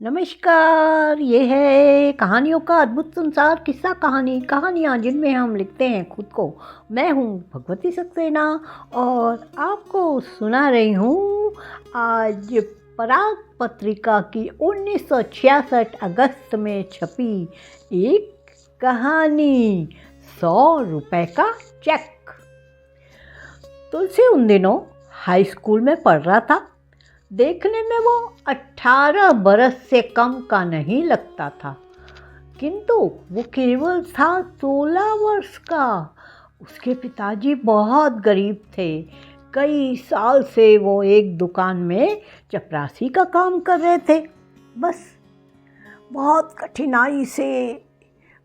नमस्कार। ये है कहानियों का अद्भुत संसार, किस्सा कहानियाँ जिनमें हम लिखते हैं खुद को। मैं हूँ भगवती सक्सेना और आपको सुना रही हूँ आज पराग पत्रिका की 1966 अगस्त में छपी एक कहानी, 100 रुपए का चेक। तुलसी उन दिनों हाई स्कूल में पढ़ रहा था। देखने में वो 18 बरस से कम का नहीं लगता था, किंतु वो केवल था 16 वर्ष का। उसके पिताजी बहुत गरीब थे। कई साल से वो एक दुकान में चपरासी का काम कर रहे थे। बस बहुत कठिनाई से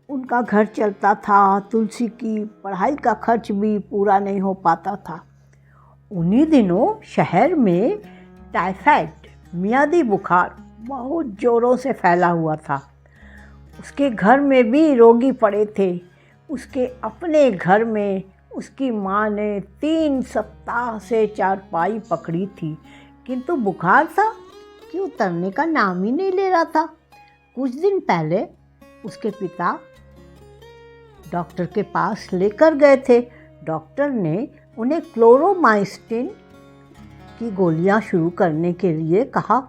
उनका घर चलता था। तुलसी की पढ़ाई का खर्च भी पूरा नहीं हो पाता था। उन्हीं दिनों शहर में टाइफाइड मियादी बुखार बहुत ज़ोरों से फैला हुआ था। उसके घर में भी रोगी पड़े थे। उसके अपने घर में उसकी माँ ने 3 सप्ताह से चारपाई पकड़ी थी, किंतु बुखार था कि उतरने का नाम ही नहीं ले रहा था। कुछ दिन पहले उसके पिता डॉक्टर के पास लेकर गए थे। डॉक्टर ने उन्हें क्लोरोमाइसिन की गोलियां शुरू करने के लिए कहा,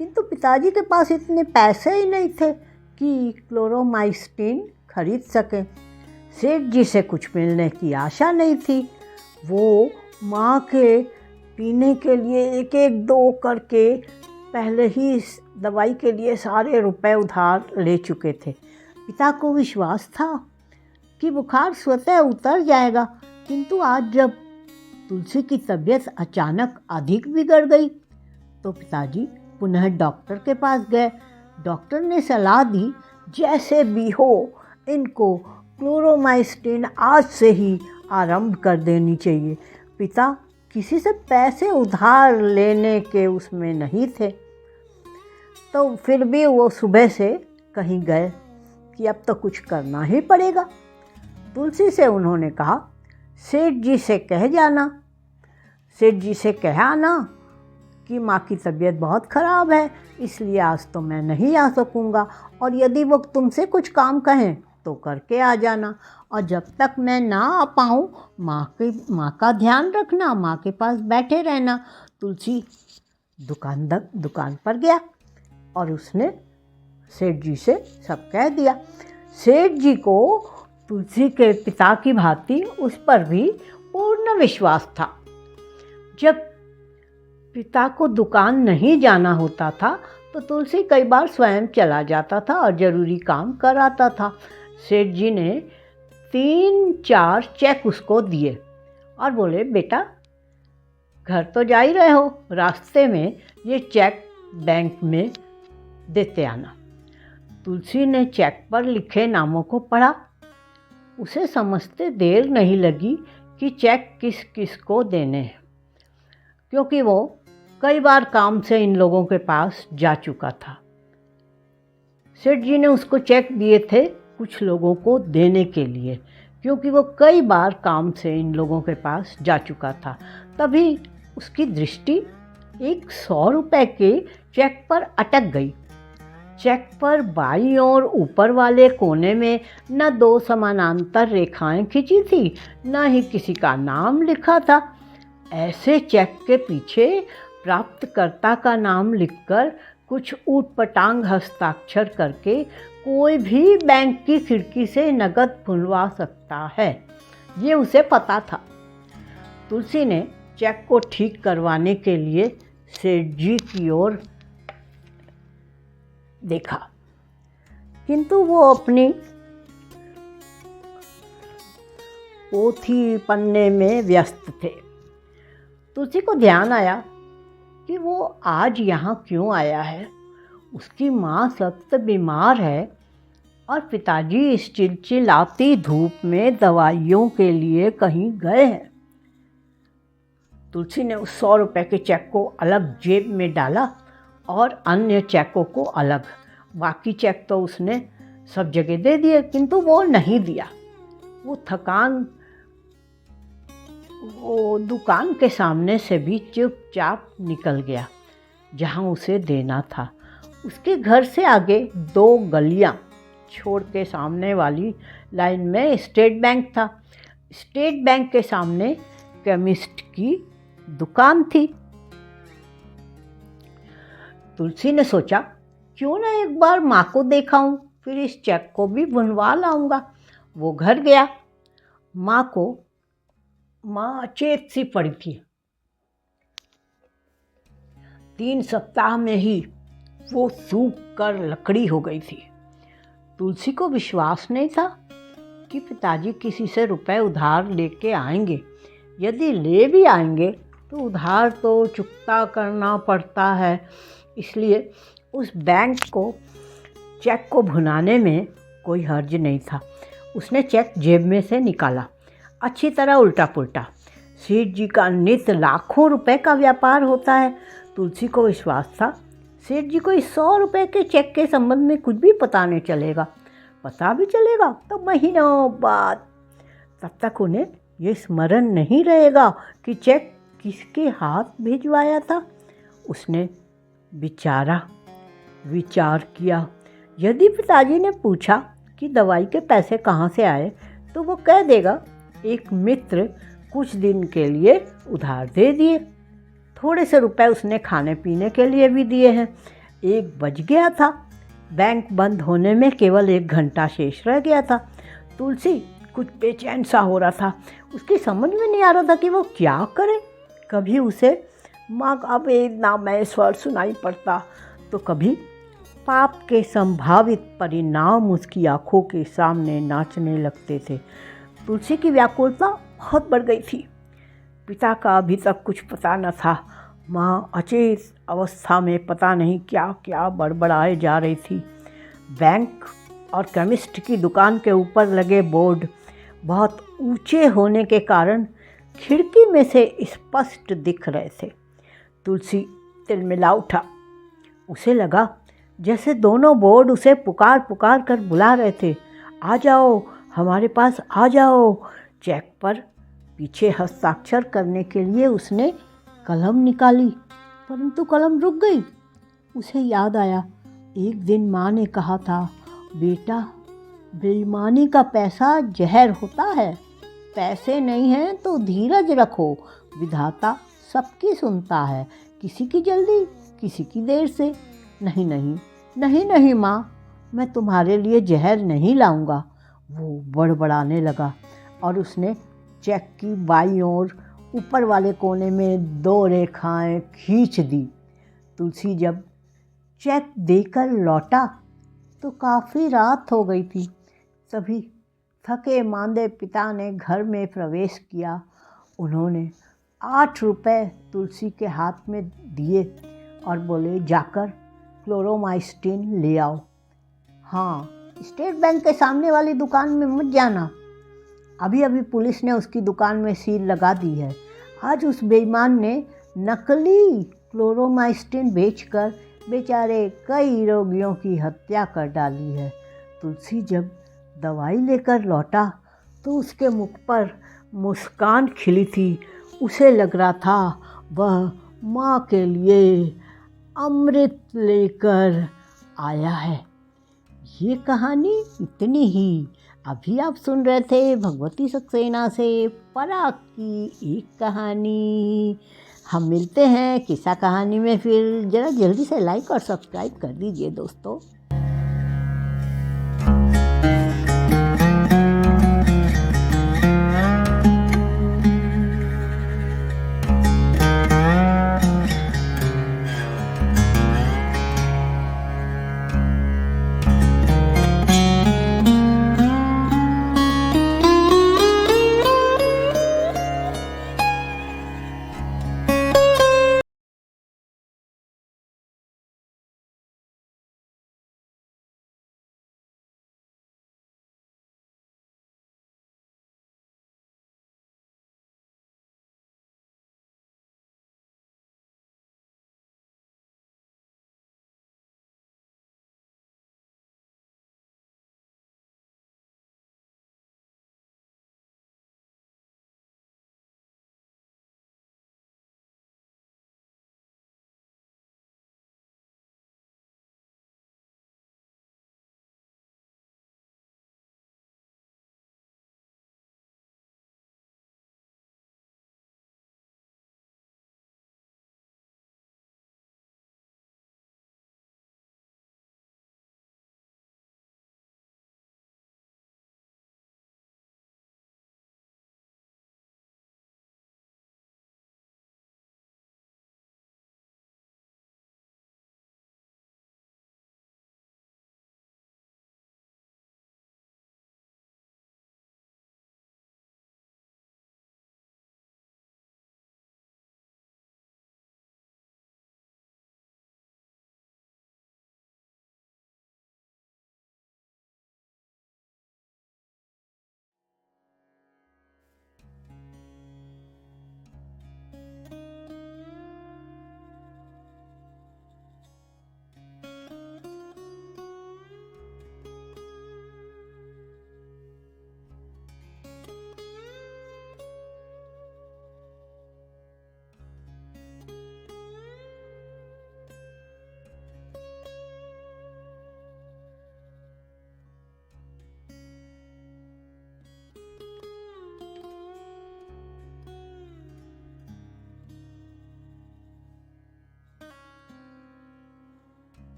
किंतु पिताजी के पास इतने पैसे ही नहीं थे कि क्लोरोमाइसिन खरीद सकें। सेठ जी से कुछ मिलने की आशा नहीं थी। वो माँ के पीने के लिए एक एक दो करके पहले ही दवाई के लिए सारे रुपए उधार ले चुके थे। पिता को विश्वास था कि बुखार स्वतः उतर जाएगा, किंतु आज जब तुलसी की तबीयत अचानक अधिक बिगड़ गई तो पिताजी पुनः डॉक्टर के पास गए। डॉक्टर ने सलाह दी, जैसे भी हो इनको क्लोरोमाइसिन आज से ही आरंभ कर देनी चाहिए। पिता किसी से पैसे उधार लेने के उसमें नहीं थे, तो फिर भी वो सुबह से कहीं गए कि अब तो कुछ करना ही पड़ेगा। तुलसी से उन्होंने कहा, सेठ जी से कह आना कि माँ की तबीयत बहुत ख़राब है, इसलिए आज तो मैं नहीं आ सकूँगा, और यदि वो तुमसे कुछ काम कहें तो करके आ जाना, और जब तक मैं ना आ पाऊँ माँ का ध्यान रखना, माँ के पास बैठे रहना। तुलसी दुकान पर गया और उसने सेठ जी से सब कह दिया। सेठ जी को तुलसी के पिता की भांति उस पर भी पूर्ण विश्वास था। जब पिता को दुकान नहीं जाना होता था तो तुलसी कई बार स्वयं चला जाता था और ज़रूरी काम कर आता था। सेठ जी ने 3-4 चेक उसको दिए और बोले, बेटा घर तो जा ही रहे हो, रास्ते में ये चेक बैंक में देते आना। तुलसी ने चेक पर लिखे नामों को पढ़ा। उसे समझते देर नहीं लगी कि चेक किस किस को देने हैं, क्योंकि वो कई बार काम से इन लोगों के पास जा चुका था। सेठ जी ने उसको चेक दिए थे कुछ लोगों को देने के लिए, क्योंकि वो कई बार काम से इन लोगों के पास जा चुका था। तभी उसकी दृष्टि एक 100 रुपए के चेक पर अटक गई। चेक पर बाईं ओर ऊपर वाले कोने में न 2 समानांतर रेखाएं खींची थी, न ही किसी का नाम लिखा था। ऐसे चेक के पीछे प्राप्तकर्ता का नाम लिखकर कुछ ऊटपटांग हस्ताक्षर करके कोई भी बैंक की खिड़की से नकद खुलवा सकता है, ये उसे पता था। तुलसी ने चेक को ठीक करवाने के लिए सेठ जी की ओर देखा, किंतु वो अपनी पोथी पन्ने में व्यस्त थे। तुलसी को ध्यान आया कि वो आज यहाँ क्यों आया है। उसकी माँ सख्त बीमार है और पिताजी इस चिलचिलाती धूप में दवाइयों के लिए कहीं गए हैं। तुलसी ने उस 100 रुपए के चेक को अलग जेब में डाला और अन्य चेकों को अलग। बाकी चेक तो उसने सब जगह दे दिए, किंतु वो नहीं दिया। वो दुकान के सामने से भी चुपचाप निकल गया जहाँ उसे देना था। उसके घर से आगे 2 गलियां छोड़ के सामने वाली लाइन में स्टेट बैंक था। स्टेट बैंक के सामने केमिस्ट की दुकान थी। तुलसी ने सोचा, क्यों ना एक बार माँ को देखाऊं, फिर इस चेक को भी बुनवा लाऊंगा। वो घर गया। माँ चेत सी पड़ी थी। 3 सप्ताह में ही वो सूख कर लकड़ी हो गई थी। तुलसी को विश्वास नहीं था कि पिताजी किसी से रुपए उधार लेके आएंगे। यदि ले भी आएंगे तो उधार तो चुकता करना पड़ता है। इसलिए उस बैंक को चेक को भुनाने में कोई हर्ज नहीं था। उसने चेक जेब में से निकाला, अच्छी तरह उल्टा पुल्टा। सेठ जी का नित्य लाखों रुपए का व्यापार होता है। तुलसी को विश्वास था सेठ जी को इस 100 रुपये के चेक के संबंध में कुछ भी पता नहीं चलेगा। पता भी चलेगा तो महीनों बाद। तब तक उन्हें ये स्मरण नहीं रहेगा कि चेक किसके हाथ भिजवाया था। उसने विचार किया। यदि पिताजी ने पूछा कि दवाई के पैसे कहाँ से आए तो वो कह देगा एक मित्र कुछ दिन के लिए उधार दे दिए। थोड़े से रुपए उसने खाने पीने के लिए भी दिए हैं। 1 बज गया था। बैंक बंद होने में केवल 1 घंटा शेष रह गया था। तुलसी कुछ बेचैन सा हो रहा था। उसकी समझ में नहीं आ रहा था कि वो क्या करे। कभी उसे माँ का वेदनामय स्वर सुनाई पड़ता तो कभी पाप के संभावित परिणाम उसकी आंखों के सामने नाचने लगते थे। तुलसी की व्याकुलता बहुत बढ़ गई थी। पिता का अभी तक कुछ पता न था। माँ अचेत अवस्था में पता नहीं क्या क्या बड़बड़ाए जा रही थी। बैंक और केमिस्ट की दुकान के ऊपर लगे बोर्ड बहुत ऊंचे होने के कारण खिड़की में से स्पष्ट दिख रहे थे। तुलसी तिलमिला उठा। उसे लगा जैसे दोनों बोर्ड उसे पुकार पुकार कर बुला रहे थे, आ जाओ, हमारे पास आ जाओ। चेक पर पीछे हस्ताक्षर करने के लिए उसने कलम निकाली, परंतु कलम रुक गई। उसे याद आया, एक दिन माँ ने कहा था, बेटा बेईमानी का पैसा जहर होता है। पैसे नहीं हैं तो धीरज रखो, विधाता सबकी सुनता है, किसी की जल्दी किसी की देर से। नहीं नहीं नहीं नहीं माँ, मैं तुम्हारे लिए जहर नहीं लाऊंगा। वो बड़बड़ाने लगा और उसने चेक की बाईं ओर ऊपर वाले कोने में 2 रेखाएं खींच दी। तुलसी जब चेक देकर लौटा तो काफ़ी रात हो गई थी। तभी थके मांदे पिता ने घर में प्रवेश किया। उन्होंने 8 रुपए तुलसी के हाथ में दिए और बोले, जाकर क्लोरोमाइस्टिन ले आओ। हाँ, स्टेट बैंक के सामने वाली दुकान में मत जाना। अभी अभी पुलिस ने उसकी दुकान में सील लगा दी है। आज उस बेईमान ने नकली क्लोरोमाइस्टिन बेचकर बेचारे कई रोगियों की हत्या कर डाली है। तुलसी जब दवाई लेकर लौटा तो उसके मुख पर मुस्कान खिली थी। उसे लग रहा था वह माँ के लिए अमृत लेकर आया है। ये कहानी इतनी ही। अभी आप सुन रहे थे भगवती सक्सेना से पराग की एक कहानी। हम मिलते हैं किस्सा कहानी में फिर। ज़रा जल्दी से लाइक और सब्सक्राइब कर दीजिए दोस्तों।